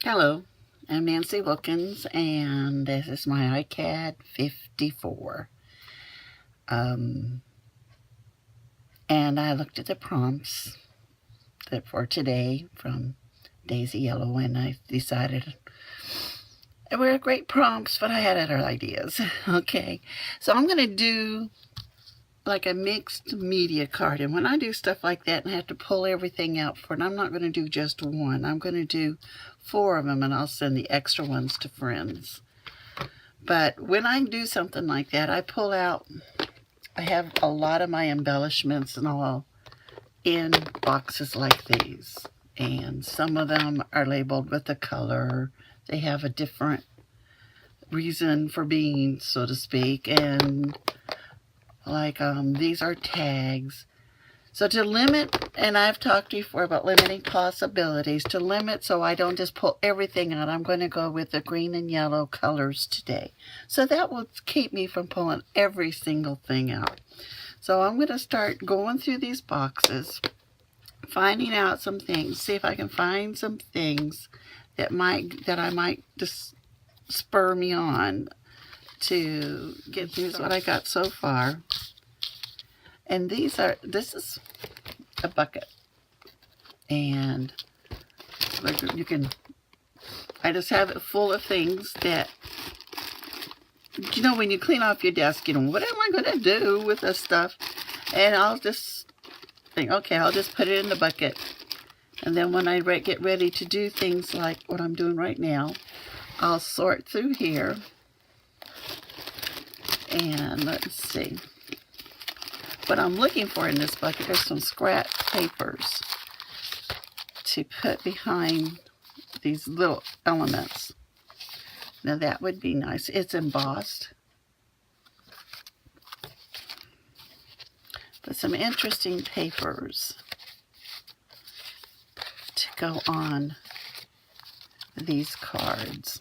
Hello, I'm Nancy Wilkins, and this is my Icad 54. And I looked at the prompts for today from Daisy Yellow, and I decided they were great prompts, but I had other ideas. Okay, so I'm going to do like a mixed media card, and when I do stuff like that and I have to pull everything out for it, I'm not going to do just one. I'm going to do 4 of them, and I'll send the extra ones to friends. But when I do something like that, I have a lot of my embellishments and all in boxes like these, and some of them are labeled with a color. They have a different reason for being, so to speak, and like these are tags. So to limit, and I've talked before about limiting possibilities, to limit so I don't just pull everything out, I'm going to go with the green and yellow colors today. So that will keep me from pulling every single thing out. So I'm going to start going through these boxes, finding out some things, see if I can find some things that I might just spur me on to get through what I got so far. And this is a bucket, and I just have it full of things that, when you clean off your desk, what am I going to do with this stuff? And I'll just think, okay, I'll just put it in the bucket. And then when I get ready to do things like what I'm doing right now, I'll sort through here. And let's see. What I'm looking for in this bucket is some scrap papers to put behind these little elements. Now that would be nice. It's embossed. But some interesting papers to go on these cards.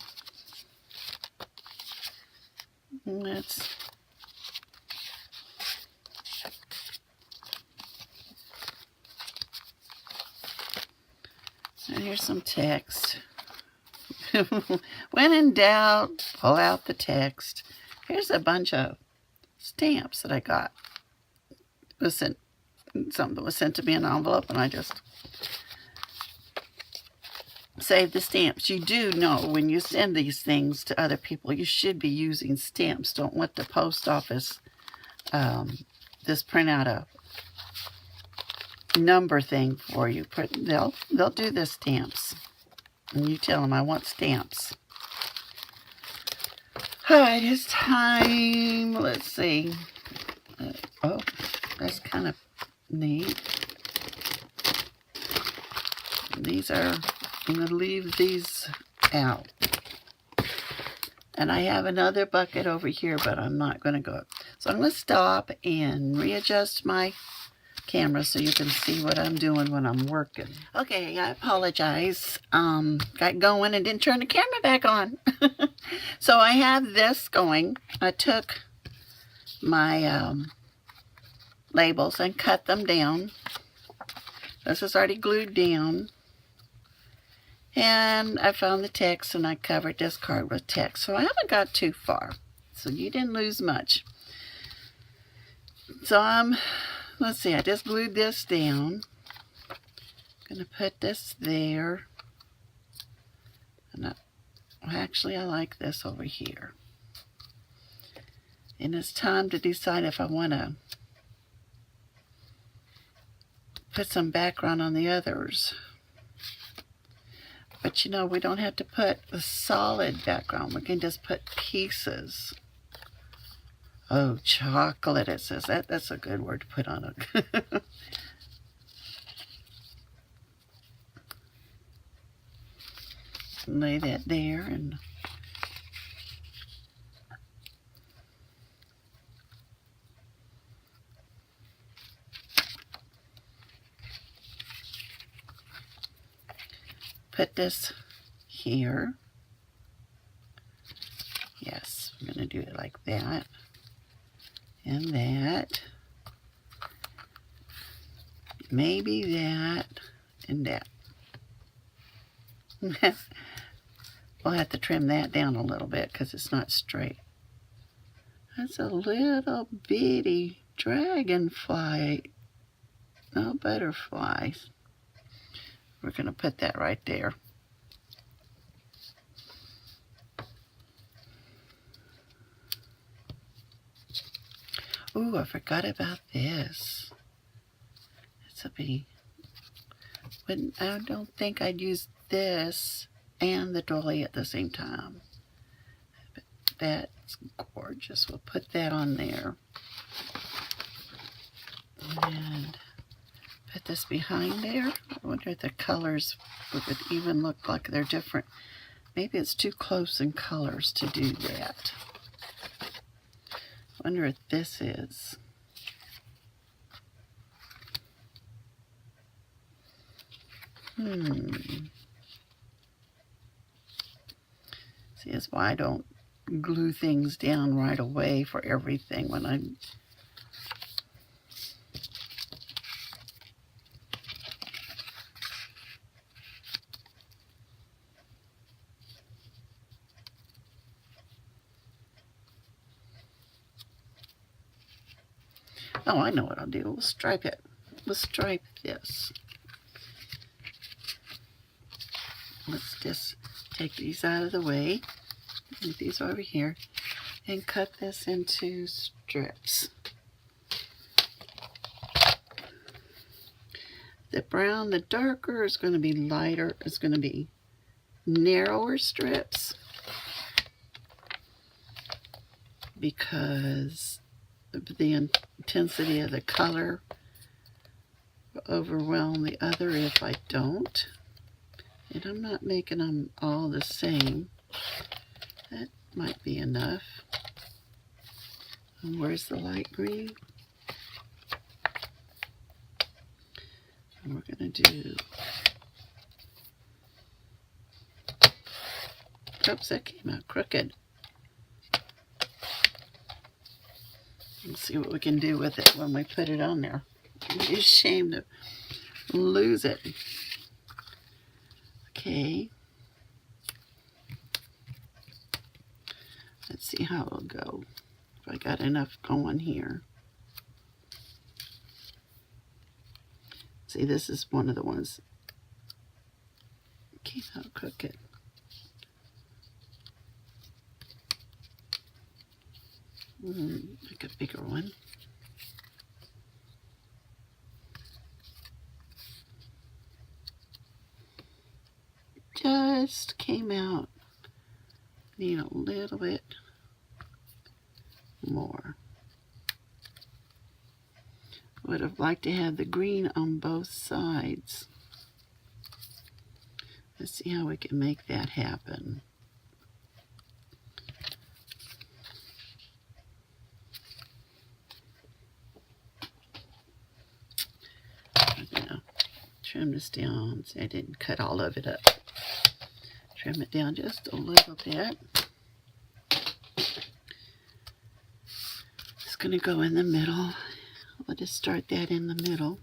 And here's some text. When in doubt, pull out the text. Here's a bunch of stamps that I got. Something was sent to me in an envelope, and I just saved the stamps. You do know when you send these things to other people, you should be using stamps. Don't let the post office just print out a number thing for you. They'll do the stamps, and you tell them I want stamps. All right, it's time. Let's see. Oh, that's kind of neat. I'm going to leave these out. And I have another bucket over here, but I'm not going to go. So I'm going to stop and readjust my camera so you can see what I'm doing when I'm working. Okay, I apologize. Got going and didn't turn the camera back on. So I have this going. I took my labels and cut them down. This is already glued down. And I found the text, and I covered this card with text. So I haven't got too far. So you didn't lose much. So let's see, I just glued this down. I'm going to put this there. And actually, I like this over here. And it's time to decide if I want to put some background on the others. But we don't have to put a solid background. We can just put pieces. Oh, chocolate, it says. That's a good word to put on it. Lay that there, and put this here. Yes, I'm going to do it like that. And that. Maybe that and that. we'll have to trim that down a little bit because it's not straight. That's a little bitty dragonfly. No butterflies. We're going to put that right there. Ooh, I forgot about this. This will be... But I don't think I'd use this and the dolly at the same time. But that's gorgeous. We'll put that on there. And put this behind there. I wonder if the colors would even look like they're different. Maybe it's too close in colors to do that. I wonder if this is. See, that's why I don't glue things down right away for everything when I'm... Oh, I know what I'll do. We'll stripe it. We'll stripe this. Let's just take these out of the way. Leave these over here. And cut this into strips. The brown, the darker is going to be lighter. It's going to be narrower strips. Because the intensity of the color will overwhelm the other if I don't. And I'm not making them all the same. That might be enough. And where's the light green? And we're going to do... Oops, that came out crooked. Let's see what we can do with it when we put it on there. It's a shame to lose it. Okay. Let's see how it'll go. If I got enough going here. See, this is one of the ones that came out crooked. Make a bigger one. Just came out. Need a little bit more. Would have liked to have the green on both sides. Let's see how we can make that happen. Trim this down. See, I didn't cut all of it up. Trim it down just a little bit. It's going to go in the middle. I'll just start that in the middle.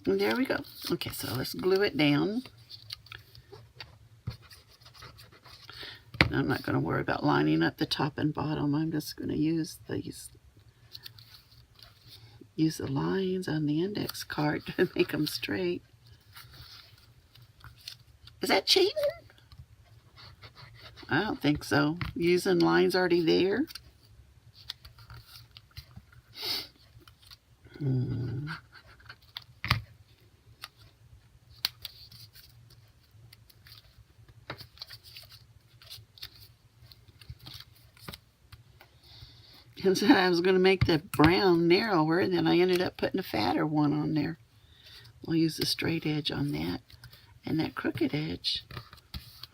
And there we go. Okay, so let's glue it down. And I'm not going to worry about lining up the top and bottom. I'm just going to use these. Use the lines on the index card to make them straight. Is that cheating? I don't think so. Using lines already there. And so I was going to make the brown narrower, and then I ended up putting a fatter one on there. We'll use the straight edge on that, and that crooked edge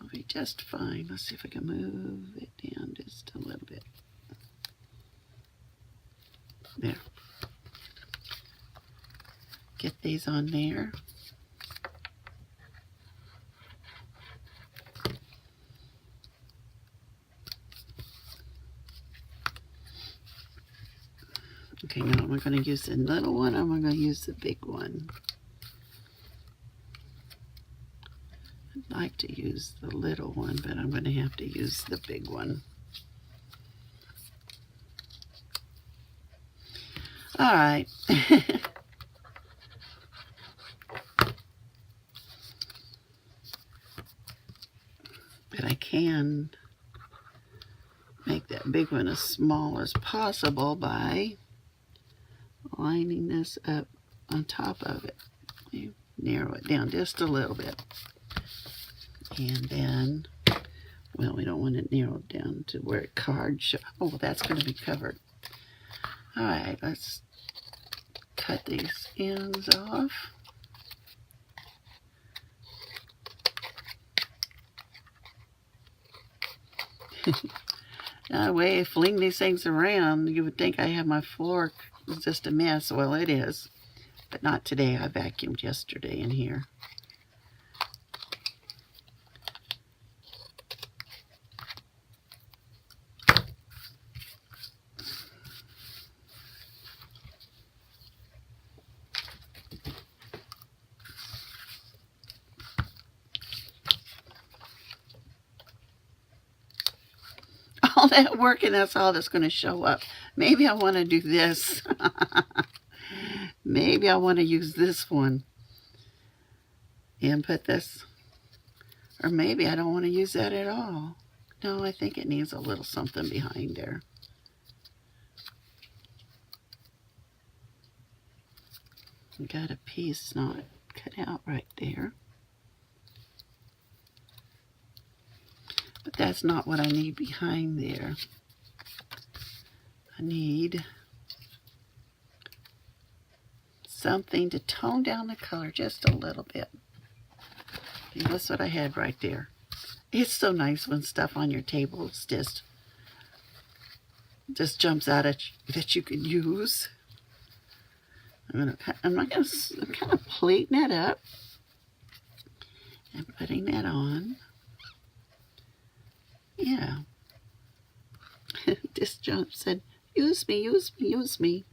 will be just fine. Let's see if I can move it down just a little bit. There. Get these on there. Okay, now am I going to use the little one or am I going to use the big one? I'd like to use the little one, but I'm going to have to use the big one. All right. But I can make that big one as small as possible by lining this up on top of it. You narrow it down just a little bit. And then, well, we don't want it narrowed down to where it card show. Oh, well, that's going to be covered. All right, let's cut these ends off. Now, the way I fling these things around, you would think I have my floor just a mess. Well, it is, but not today. I vacuumed yesterday in here. All that work and that's all that's going to show up. Maybe I want to do this. Maybe I want to use this one and put this, or maybe I don't want to use that at all. No, I think it needs a little something behind there. Got a piece not cut out right there. But that's not what I need behind there. I need something to tone down the color just a little bit. And that's what I had right there. It's so nice when stuff on your table just jumps out at you that you can use. I'm kind of plating it up and putting that on. Yeah. This jump said, use me, use me, use me.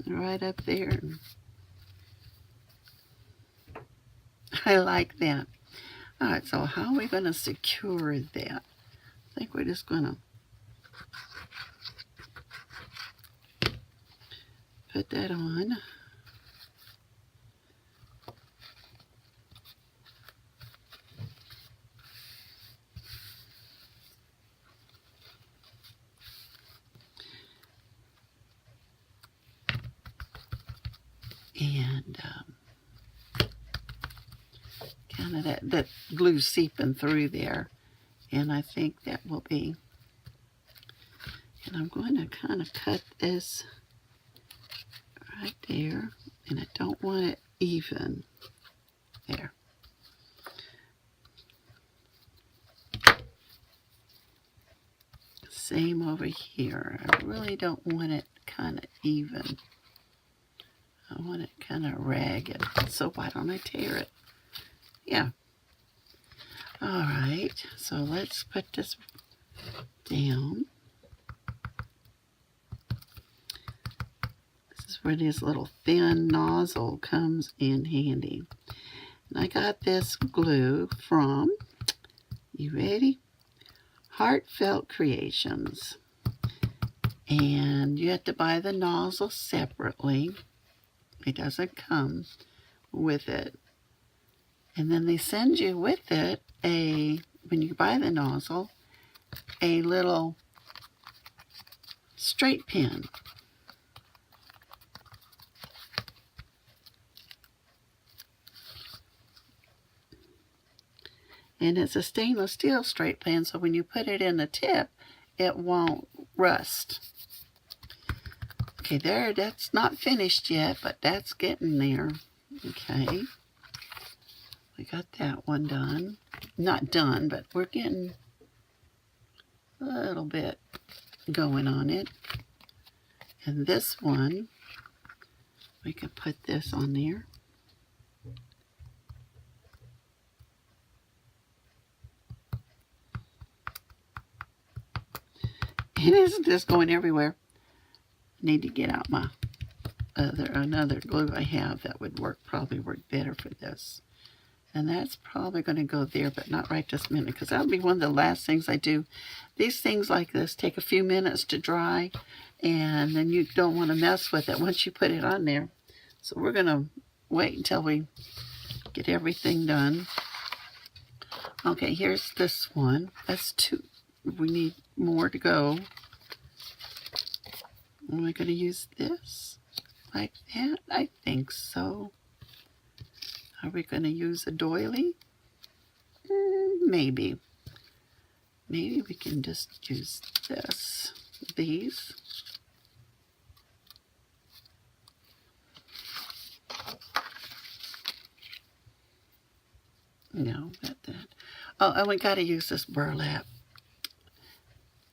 Right up there. I like that. All right, so how are we going to secure that? I think we're just going to put that on. And kind of that glue seeping through there. And I think that will be, and I'm going to kind of cut this right there, and I don't want it even there. Same over here. I really don't want it kind of even. I want it kind of ragged. So why don't I tear it? Yeah. All right. So let's put this down. This is where this little thin nozzle comes in handy. And I got this glue from, you ready? Heartfelt Creations. And you have to buy the nozzle separately. It doesn't come with it. And then they send you with it when you buy the nozzle, a little straight pin. And it's a stainless steel straight pin, so when you put it in the tip, it won't rust. Okay, there, that's not finished yet, but that's getting there. Okay. We got that one done. Not done, but we're getting a little bit going on it. And this one, we can put this on there. It isn't just going everywhere. Need to get out my another glue I have that would probably work better for this. And that's probably going to go there, but not right this minute, because that'll be one of the last things I do. These things like this take a few minutes to dry, and then you don't want to mess with it once you put it on there. So we're going to wait until we get everything done. Okay, here's this one. That's 2. We need more to go. Am I going to use this like that? I think so. Are we going to use a doily? Maybe. Maybe we can just use these. No, not that. Oh, and we got to use this burlap.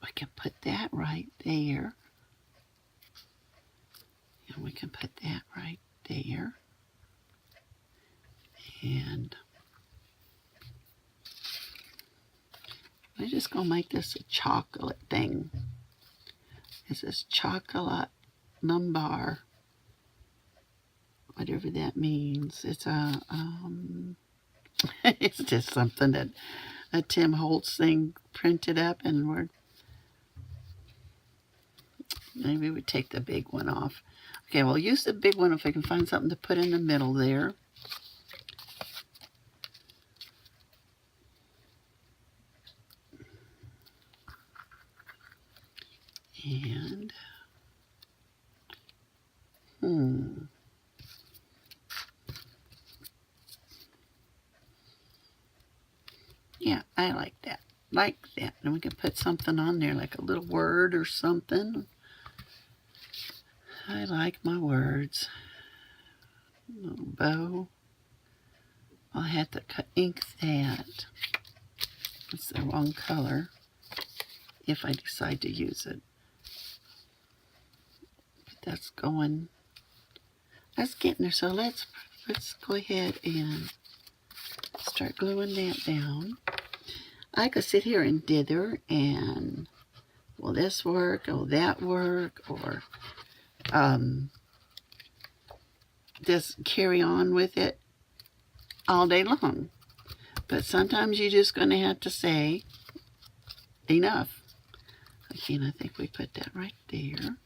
We can put that right there. And we can put that right there. And we're just going to make this a chocolate thing. This is chocolate lumbar, whatever that means. It's a, it's just something that a Tim Holtz thing printed up, and maybe we take the big one off. Okay, we'll use the big one if I can find something to put in the middle there. And, yeah, I like that. Like that. And we can put something on there, like a little word or something. I like my words. A little bow. I'll have to ink that. It's the wrong color if I decide to use it. That's getting there. So let's go ahead and start gluing that down. I could sit here and dither and, will this work? Will that work? Or just carry on with it all day long. But sometimes you're just going to have to say enough. Okay, and I think we put that right there.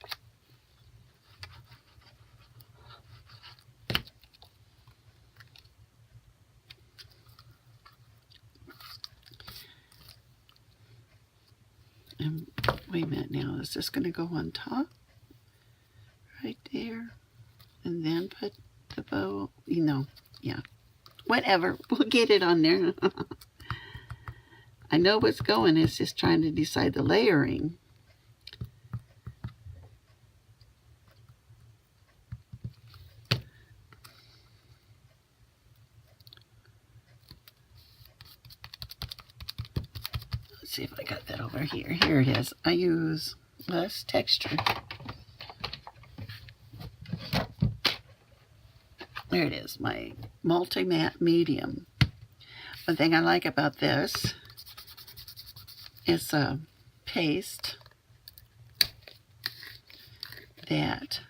And wait a minute now, is this going to go on top? Right there. And then put the bow, yeah. Whatever, we'll get it on there. I know what's going, it's just trying to decide the layering. Let's see if I got that over here. Here it is. I use less texture. There it is, my multi-matte medium. One thing I like about this is a paste that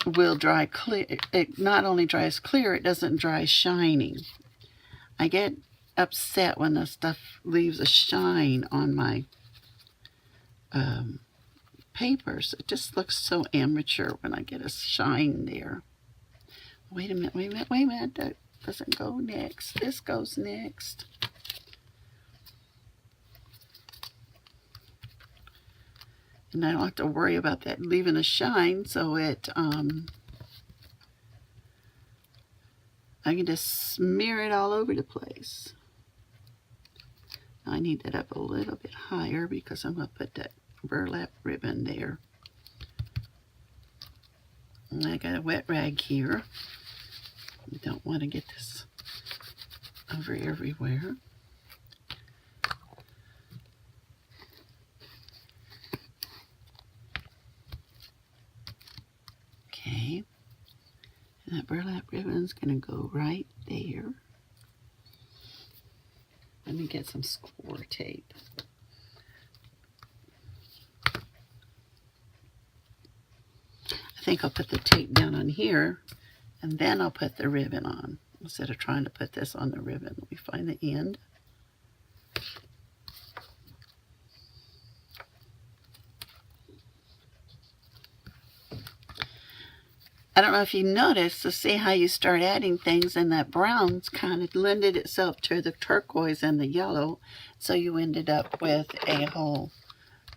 will dry clear. It not only dries clear, it doesn't dry shining. I get upset when the stuff leaves a shine on my papers. It just looks so amateur when I get a shine there. Wait a minute, wait a minute, wait a minute. That doesn't go next. This goes next. And I don't have to worry about that leaving a shine, so it, I can just smear it all over the place. I need that up a little bit higher because I'm going to put that burlap ribbon there. And I got a wet rag here. You don't want to get this over everywhere. Okay. And that burlap ribbon's going to go right there. Let me get some score tape. think I'll put the tape down on here, and then I'll put the ribbon on, instead of trying to put this on the ribbon. Let me find the end. I don't know if you noticed, to see how you start adding things, and that brown's kind of lended itself to the turquoise and the yellow, so you ended up with a whole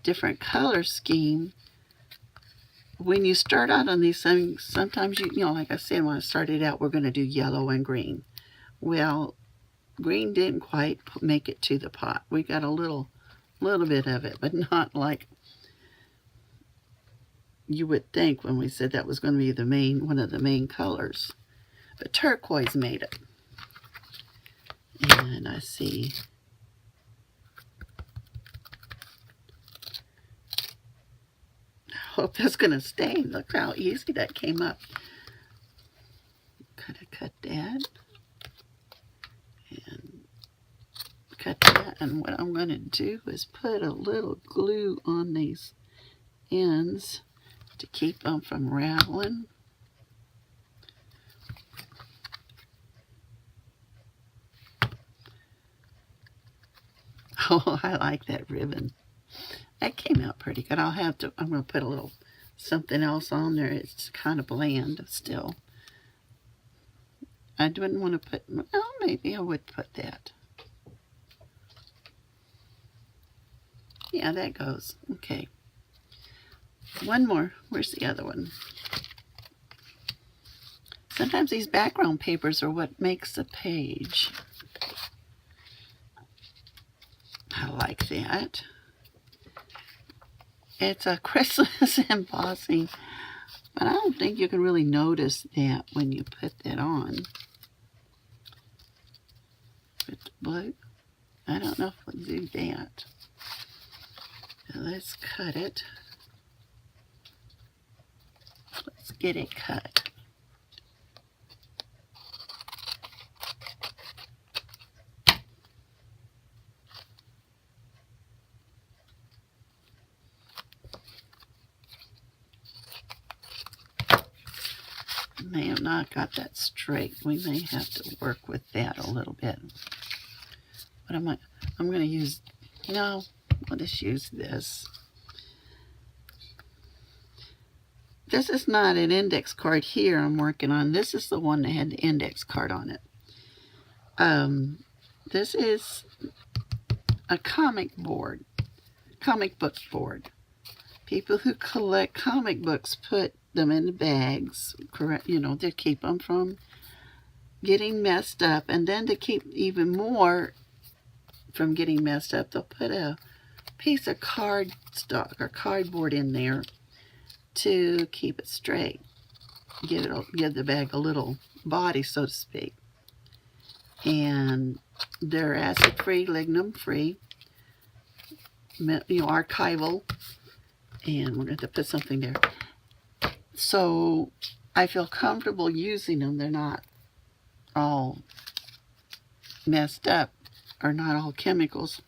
different color scheme. When you start out on these things, sometimes you know, like I said, when I started out, we're going to do yellow and green. Well, green didn't quite make it to the pot. We got a little bit of it, but not like you would think when we said that was going to be the main, one of the main colors. But turquoise made it. And I see I hope that's going to stay. Look how easy that came up. Could have cut that. And cut that. And what I'm going to do is put a little glue on these ends to keep them from rattling. Oh, I like that ribbon. That came out pretty good. I'm going to put a little something else on there. It's kind of bland still. I didn't want to put, well, maybe I would put that. Yeah, that goes. Okay. One more. Where's the other one? Sometimes these background papers are what makes the page. I like that. It's a Christmas embossing, but I don't think you can really notice that when you put that on. Put the blue. I don't know if we'll do that. So let's cut it. Let's get it cut. May have not got that straight. We may have to work with that a little bit. But I'm going to use, no, I'll just use this. This is not an index card here I'm working on. This is the one that had the index card on it. This is a comic book board. People who collect comic books put them in the bags, correct? You know, to keep them from getting messed up, and then to keep even more from getting messed up, they'll put a piece of cardstock or cardboard in there to keep it straight. Give the bag a little body, so to speak. And they're acid-free, lignum-free, you know, archival, and we're going to put something there. So I feel comfortable using them. They're not all messed up, or not all chemicals.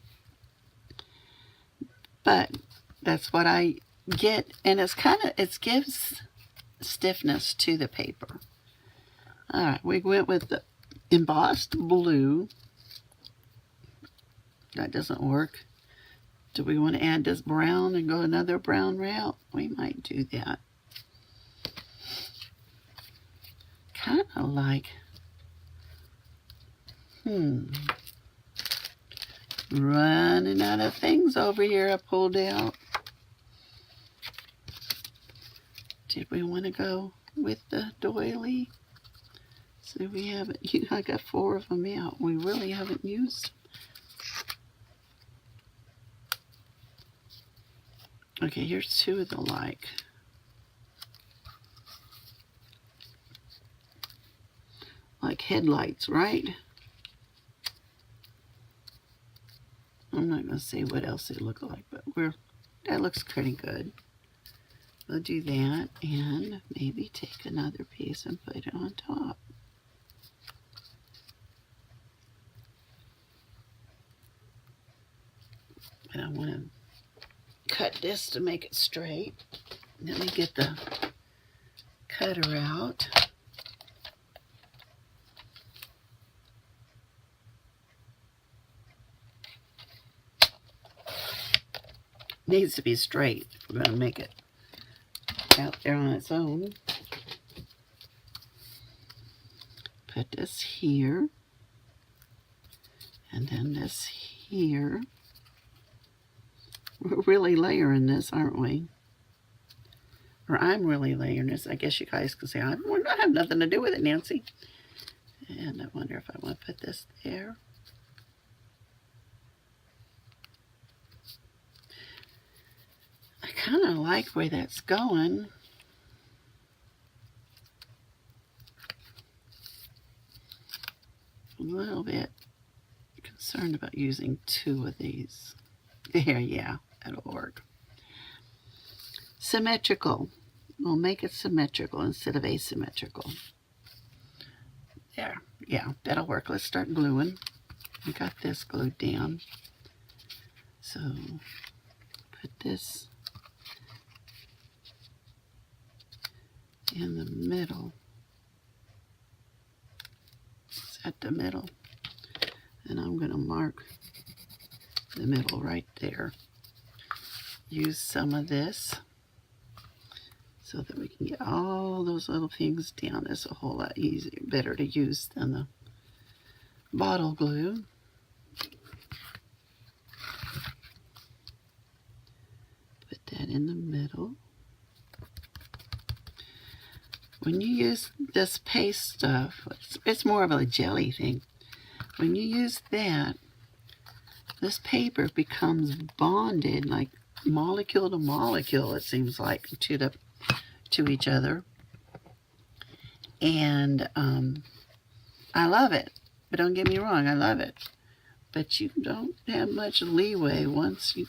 But that's what I get, and it gives stiffness to the paper. All right, we went with the embossed blue. That doesn't work. Do we want to add this brown and go another brown route? We might do that. Kind of like, running out of things over here I pulled out. Did we want to go with the doily? So we haven't, I got 4 of them out. We really haven't used. Okay, here's 2 of the like headlights, right? I'm not going to say what else they look like, but that looks pretty good. We'll do that, and maybe take another piece and put it on top. But I want to cut this to make it straight. Let me get the cutter out. Needs to be straight if we're going to make it out there on its own. Put this here, and then this here. We're really layering this, aren't we? Or I'm really layering this. I guess you guys can say, I have nothing to do with it, Nancy. And I wonder if I want to put this there. I kind of like where that's going. A little bit concerned about using 2 of these. There, yeah, that'll work. Symmetrical. We'll make it symmetrical instead of asymmetrical. There, yeah, that'll work. Let's start gluing. We got this glued down. So, put this in the middle. It's at the middle. And I'm going to mark the middle right there. Use some of this so that we can get all those little things down. It's a whole lot easier, better to use than the bottle glue. Put that in the middle. When you use this paste stuff, it's more of a jelly thing. When you use that, this paper becomes bonded like molecule to molecule, it seems like, to each other. And I love it. But don't get me wrong, I love it. But you don't have much leeway once you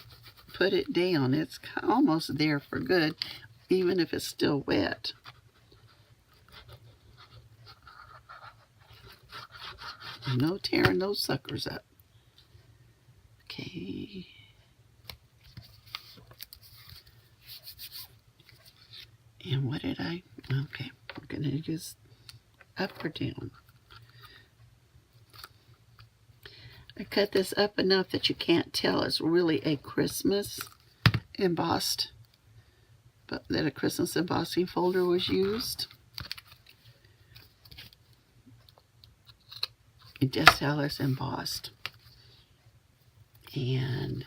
put it down. It's almost there for good, even if it's still wet. No tearing those suckers up. Okay. And what did I? Okay, we're going to use up or down. I cut this up enough that you can't tell it's really a Christmas embossed, but that a Christmas embossing folder was used. It just how it's embossed. And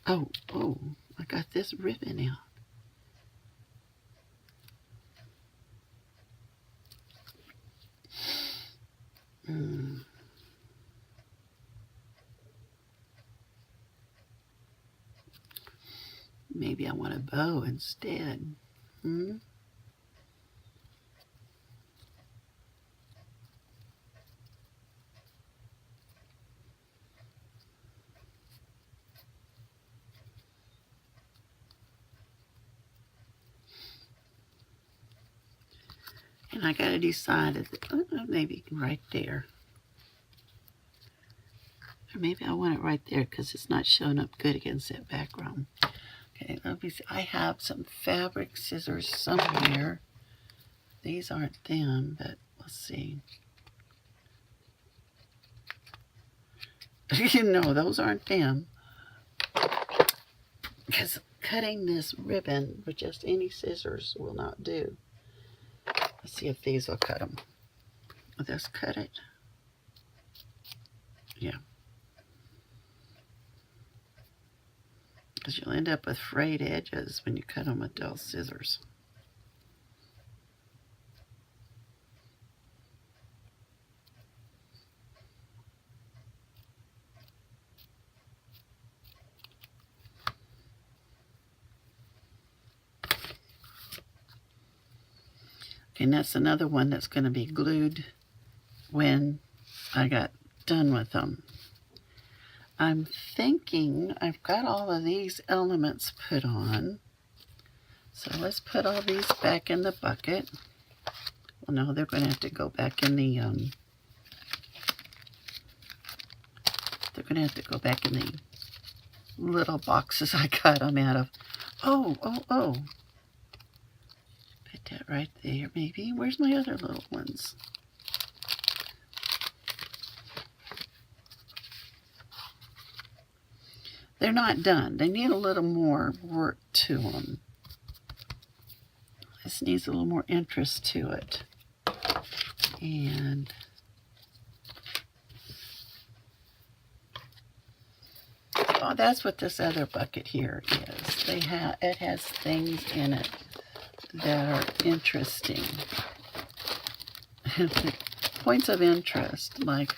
oh, I got this ribbon out. Maybe I want a bow instead. And I got to decide that maybe right there. Or maybe I want it right there because it's not showing up good against that background. Okay, let me see. I have some fabric scissors somewhere. These aren't them, but let's see. No, those aren't them. Because cutting this ribbon with just any scissors will not do. Let's see if these will cut them. Will this cut it? Yeah. Because you'll end up with frayed edges when you cut them with dull scissors. And that's another one that's going to be glued when I got done with them. I'm thinking I've got all of these elements put on. So let's put all these back in the bucket. Well, no, they're going to have to go back in the, little boxes I got them out of. Oh, oh, oh. Put that right there, maybe. Where's my other little ones? They're not done. They need a little more work to them. This needs a little more interest to it. And oh, that's what this other bucket here is. It has things in it that are interesting. Points of interest, like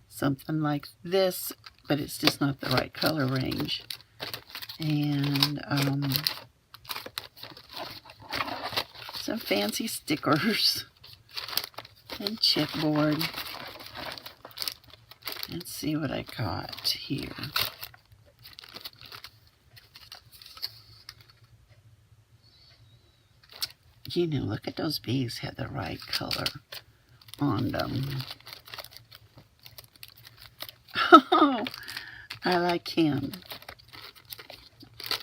something like this, but it's just not the right color range. And some fancy stickers and chipboard. Let's see what I got here. You know, look at those bees, have the right color on them. Oh, I like him.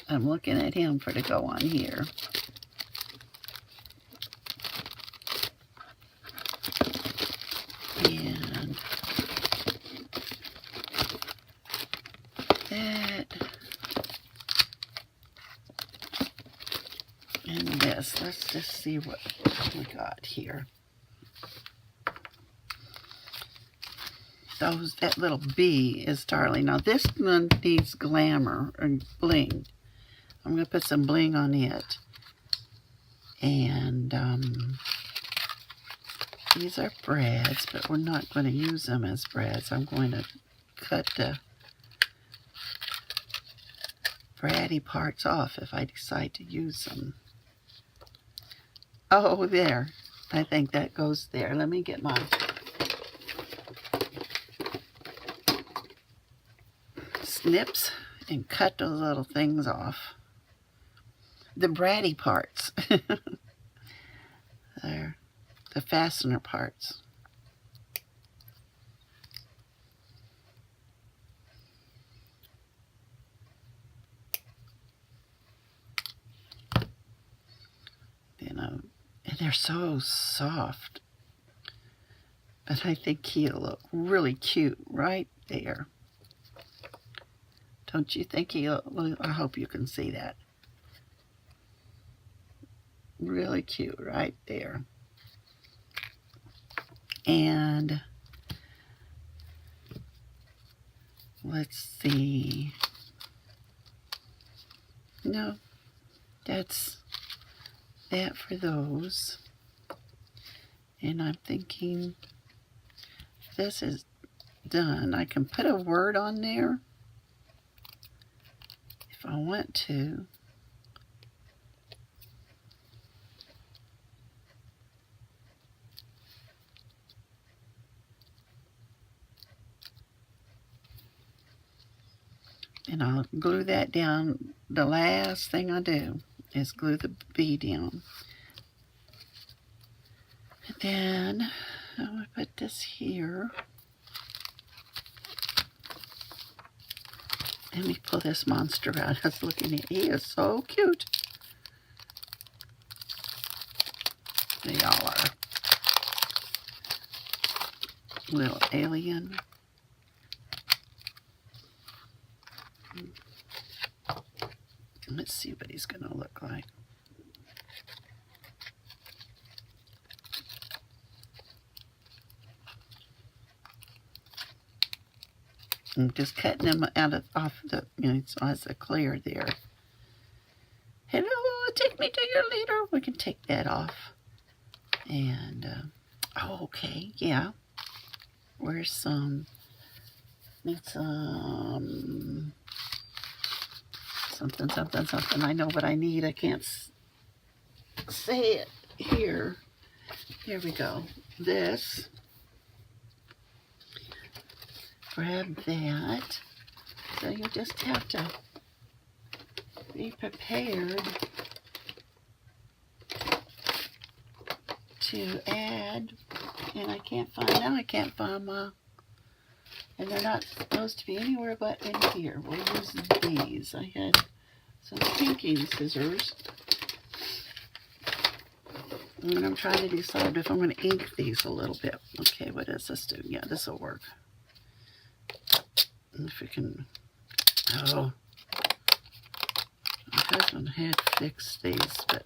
I'm looking at him for to go on here. And that. And this. Let's just see what we got here. That little bee is darling. Now this one needs glamour and bling. I'm going to put some bling on it. And these are brads, but we're not going to use them as brads. I'm going to cut the braddy parts off if I decide to use them. Oh, there. I think that goes there. Let me get my snips and cut those little things off. The braddy parts. There. The fastener parts. And they're so soft. But I think he'll look really cute right there. Don't you think he'll? I hope you can see that. Really cute right there. And let's see. No, that's that for those. And I'm thinking this is done. I can put a word on there if I want to. And I'll glue that down. The last thing I do is glue the bee down. And then I'm going to put this here. Let me pull this monster out. I was looking at. He is so cute. They all are. Little alien. Let's see what he's going to look like. I'm just cutting them off the, so it's a clear there. Hello, take me to your leader. We can take that off. And, oh, okay, yeah. Where's some, need some, something. I know what I need. I can't say it here. Here we go. This. Grab that. So you just have to be prepared to add. And I can't find my, and they're not supposed to be anywhere but in here. We'll use these. I had some pinking scissors. And I'm trying to decide if I'm going to ink these a little bit. Okay, what does this do? Yeah, this will work. And if we can... Oh, my husband had fixed these, but...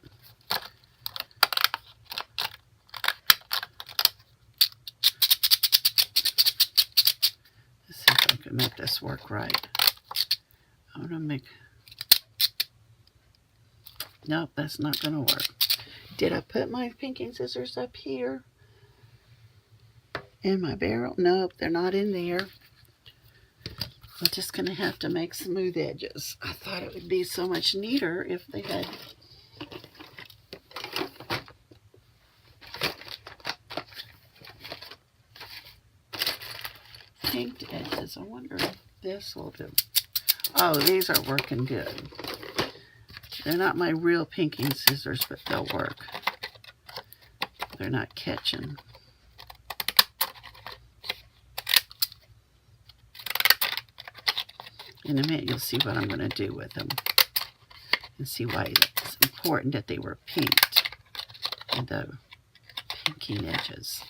Let's see if I can make this work right. I want to make... Nope, that's not going to work. Did I put my pinking scissors up here in my barrel? Nope, they're not in there. I'm just going to have to make smooth edges. I thought it would be so much neater if they had pinked edges. I wonder if this will do. Oh, these are working good. They're not my real pinking scissors, but they'll work. They're not catching. In a minute, you'll see what I'm going to do with them. And see why it's important that they were pinked. And the pinking edges.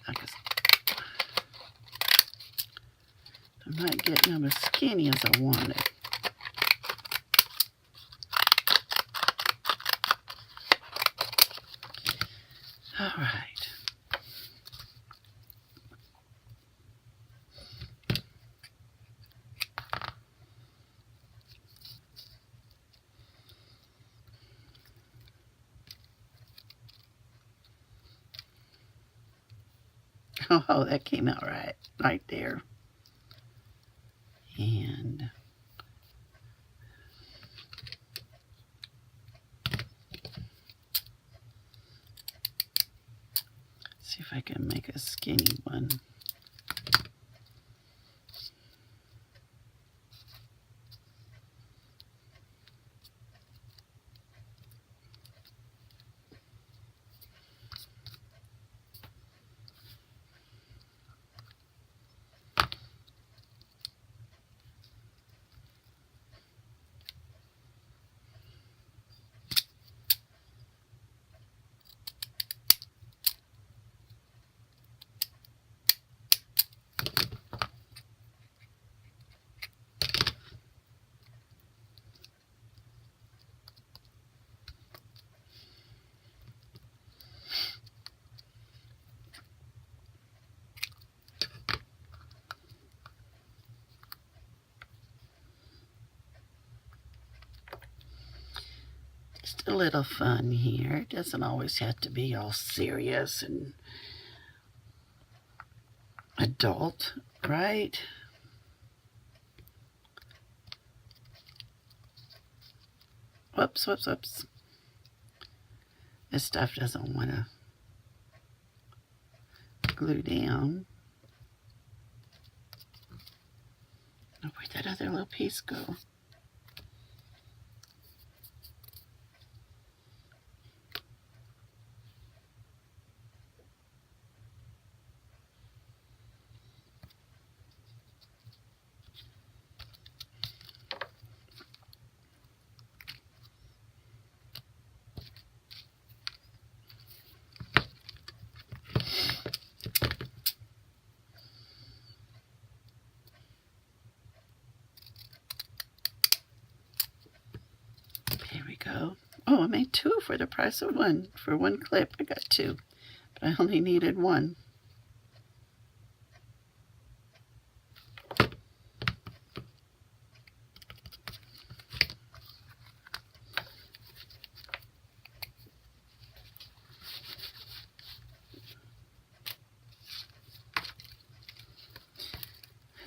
I'm not getting them as skinny as I wanted. All right. Oh, that came out right there. And see if I can make a skinny one. Just a little fun here. It doesn't always have to be all serious and adult, right? Whoops, whoops, whoops. This stuff doesn't want to glue down. Oh, where'd that other little piece go? Here we go. Oh, I made two for the price of one. For one clip, I got two. But I only needed one.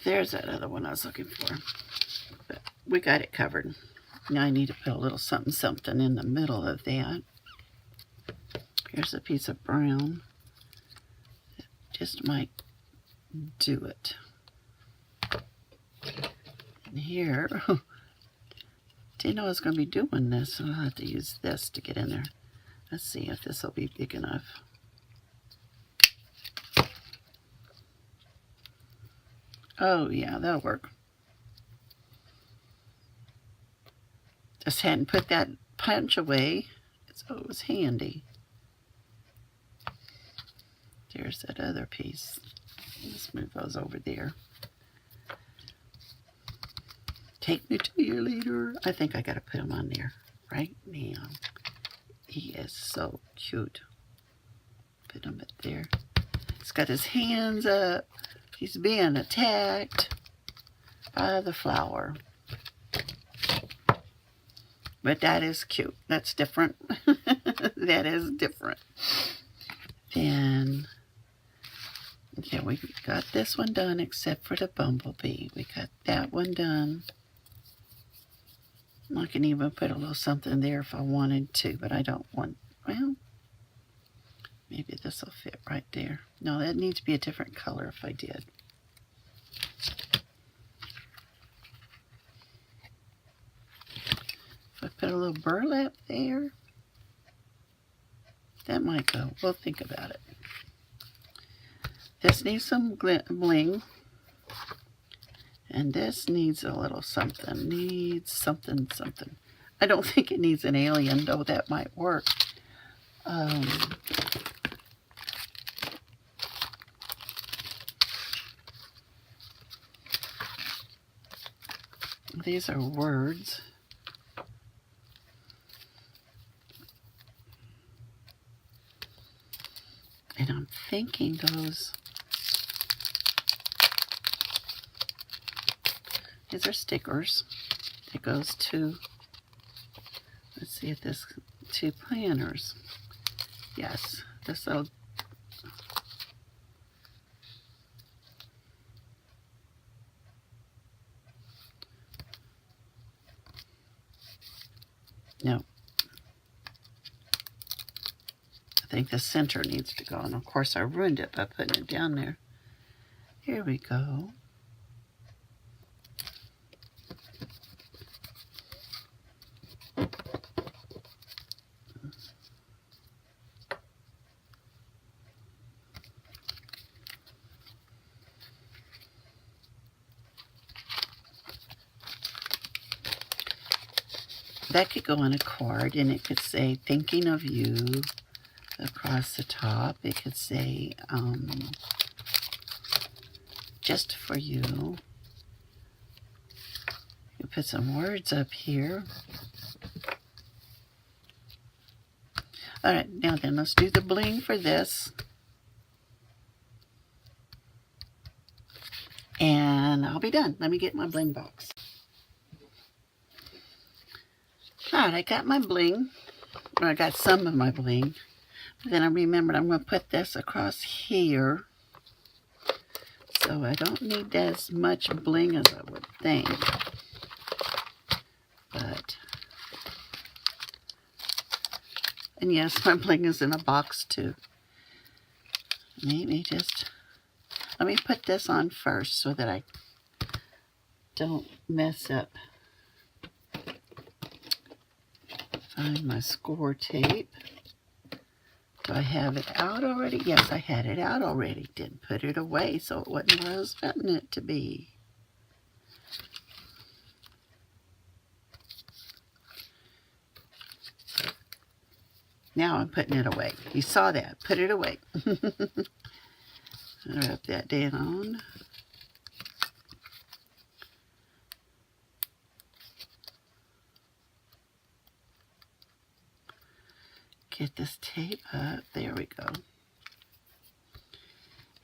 There's that other one I was looking for. But we got it covered. Now I need to put a little something something in the middle of that. Here's a piece of brown. It just might do it. And here, didn't know I was going to be doing this, so I'll have to use this to get in there. Let's see if this will be big enough. Oh yeah, that'll work. just hadn't put that punch away, so it was handy. There's that other piece. Let's move those over there. Take me to your leader. I think I gotta put him on there right now. He is so cute. Put him up there. He's got his hands up. He's being attacked by the flower. But that is cute. That's different. That is different. Then, yeah, we got this one done except for the bumblebee. We got that one done. I can even put a little something there if I wanted to, but I don't want, well, maybe this will fit right there. No, that needs to be a different color if I did. If I put a little burlap there, that might go. We'll think about it. This needs some bling. And this needs a little something. Needs something. I don't think it needs an alien, though that might work. These are words. And I'm thinking those... These are stickers. It goes to, let's see if this, to planners. Yes, this little, no. I think the center needs to go, and of course I ruined it by putting it down there. Here we go. That could go on a card, and it could say, thinking of you, across the top. It could say, just for you. You put some words up here. All right, now then, let's do the bling for this. And I'll be done. Let me get my bling box. Alright, I got my bling, or I got some of my bling. But then I remembered I'm going to put this across here. So I don't need as much bling as I would think. But, and yes, my bling is in a box too. Maybe just, let me put this on first so that I don't mess up. Find my score tape. Do I have it out already? Yes, I had it out already. Didn't put it away, so it wasn't where I was wanting it to be. Now I'm putting it away. You saw that. Put it away. Rub that down. Get this tape up. There we go.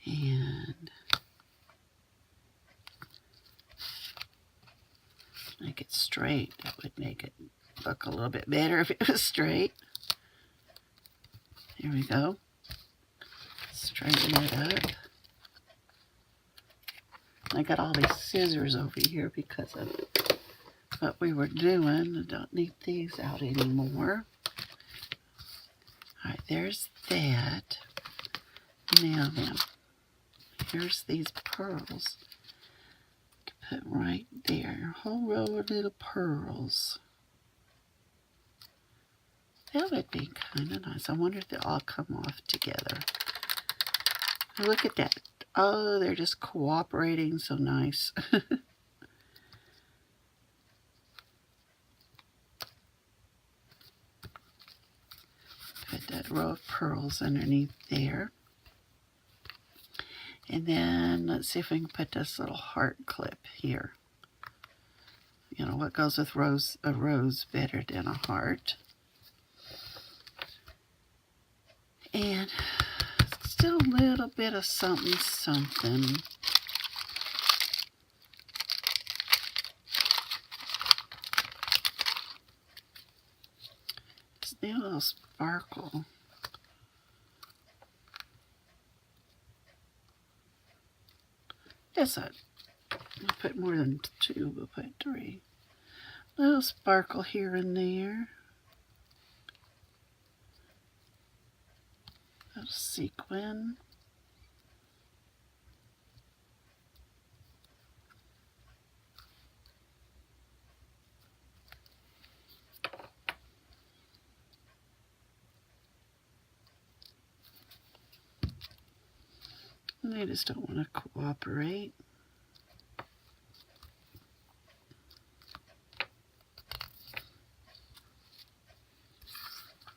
And make it straight. That would make it look a little bit better if it was straight. Here we go. Straighten it up. I got all these scissors over here because of what we were doing. I don't need these out anymore. Alright, there's that. Now then, here's these pearls. Put right there. A whole row of little pearls. That would be kind of nice. I wonder if they'll all come off together. Look at that. Oh, they're just cooperating so nice. that row of pearls underneath there. And then let's see if we can put this little heart clip here. You know, what goes with a rose better than a heart? And still a little bit of something, something. Just need a little sparkle. Guess I'll put more than 2, we'll put 3. Little sparkle here and there. Little sequin. And they just don't want to cooperate.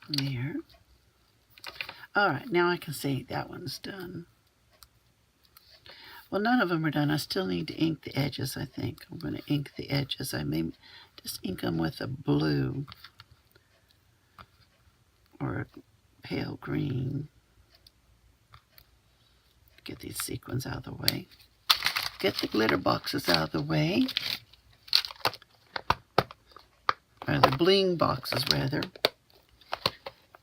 There. Alright, now I can see that one's done. Well, none of them are done. I still need to ink the edges, I think. I'm going to ink the edges. I may just ink them with a blue or a pale green. Get these sequins out of the way. Get the glitter boxes out of the way. Or the bling boxes, rather.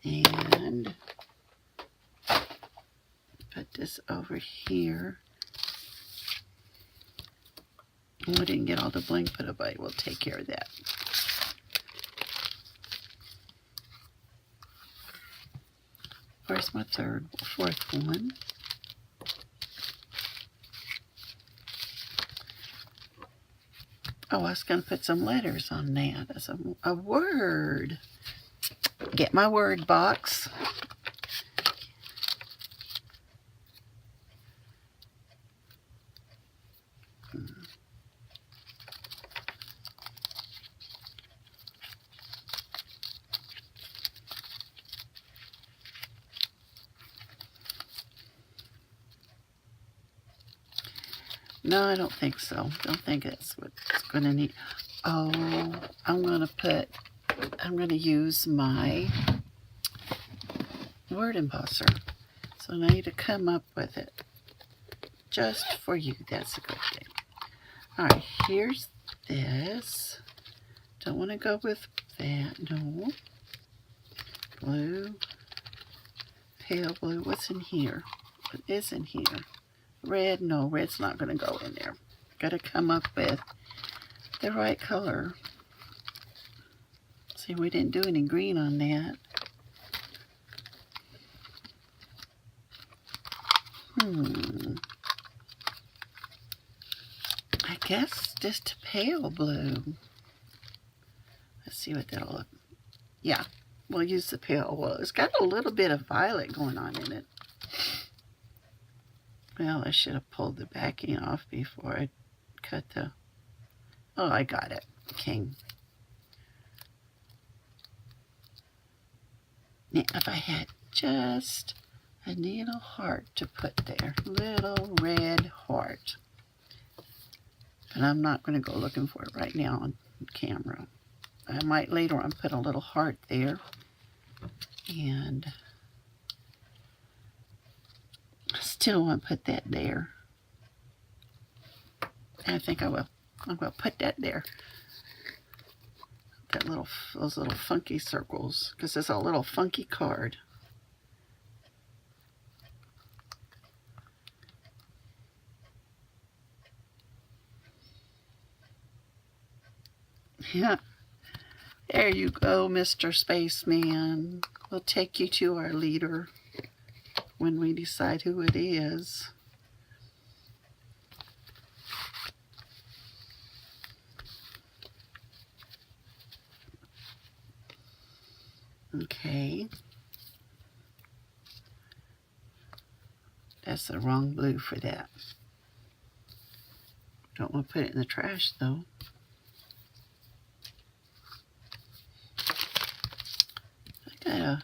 And put this over here. We didn't get all the bling put away. We'll take care of that. Where's my fourth one? Oh, I was going to put some letters on that as a word. Get my word box. No, I don't think so. Don't think that's what it's going to need. Oh, I'm going to use my word embosser. So I need to come up with it. Just for you. That's a good thing. Alright, here's this. Don't want to go with that. No. Blue. Pale blue. What's in here? What is in here? Red, no, red's not going to go in there. Got to come up with the right color. See, we didn't do any green on that. I guess just pale blue. Let's see what that'll look. Yeah, we'll use the pale. Well, it's got a little bit of violet going on in it. Well, I should have pulled the backing off before I cut the... Oh, I got it. King. Now, if I had just a little heart to put there. Little red heart. But I'm not going to go looking for it right now on camera. I might later on put a little heart there. And... I still want to put that there. I think I will. I'm going to put that there. Those little funky circles, because it's a little funky card. Yeah. There you go, Mr. Spaceman. We'll take you to our leader when we decide who it is. Okay. That's the wrong blue for that. Don't want to put it in the trash, though. I gotta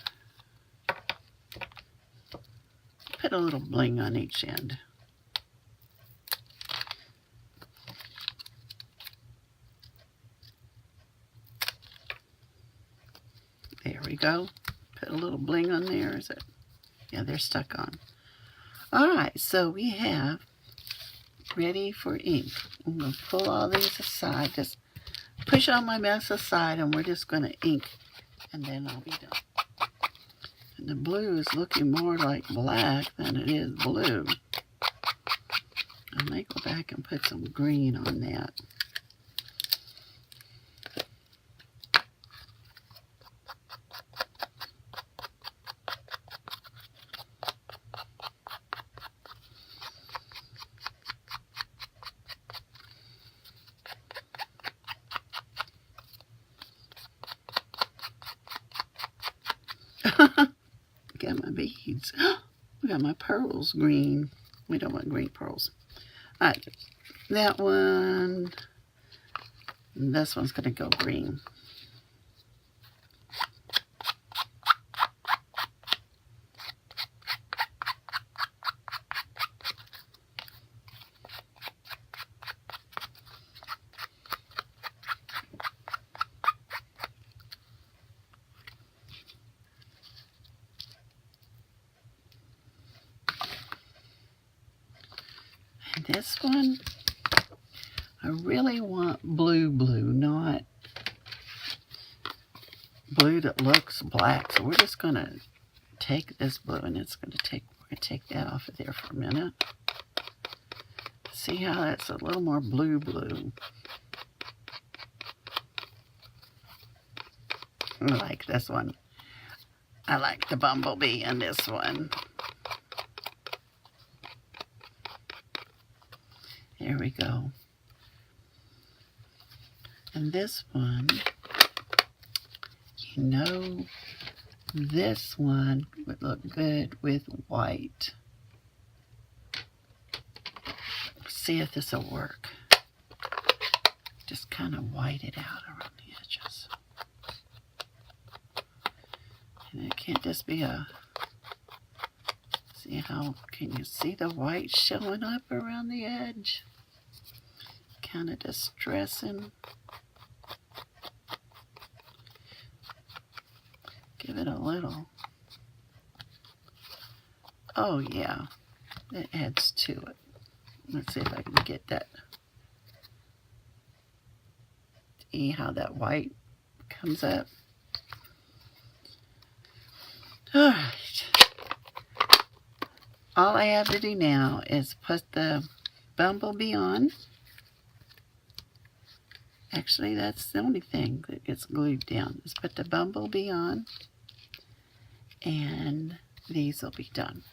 put a little bling on each end. There we go. Put a little bling on there. Is it? Yeah, they're stuck on. Alright, so we have ready for ink. I'm going to pull all these aside. Just push all my mess aside and we're just going to ink. And then I'll be done. And the blue is looking more like black than it is blue. I may go back and put some green on that. Got my beads. We got my pearls green. We don't want green pearls. Alright, that one. This one's going to go green. This one, I really want blue, not blue that looks black. So we're just going to take this blue and we're going to take that off of there for a minute. See how that's a little more blue. I like this one. I like the bumblebee in this one. There we go. And this one, you know, this one would look good with white. See if this will work. Just kind of white it out around the edges. And it can't just be a... See how, can you see the white showing up around the edge? Kind of distressing. Give it a little. Oh yeah, it adds to it. Let's see if I can get that. See how that white comes up. Alright. All I have to do now is put the bumblebee on. Actually, that's the only thing that gets glued down. Is put the bumblebee on, and these will be done.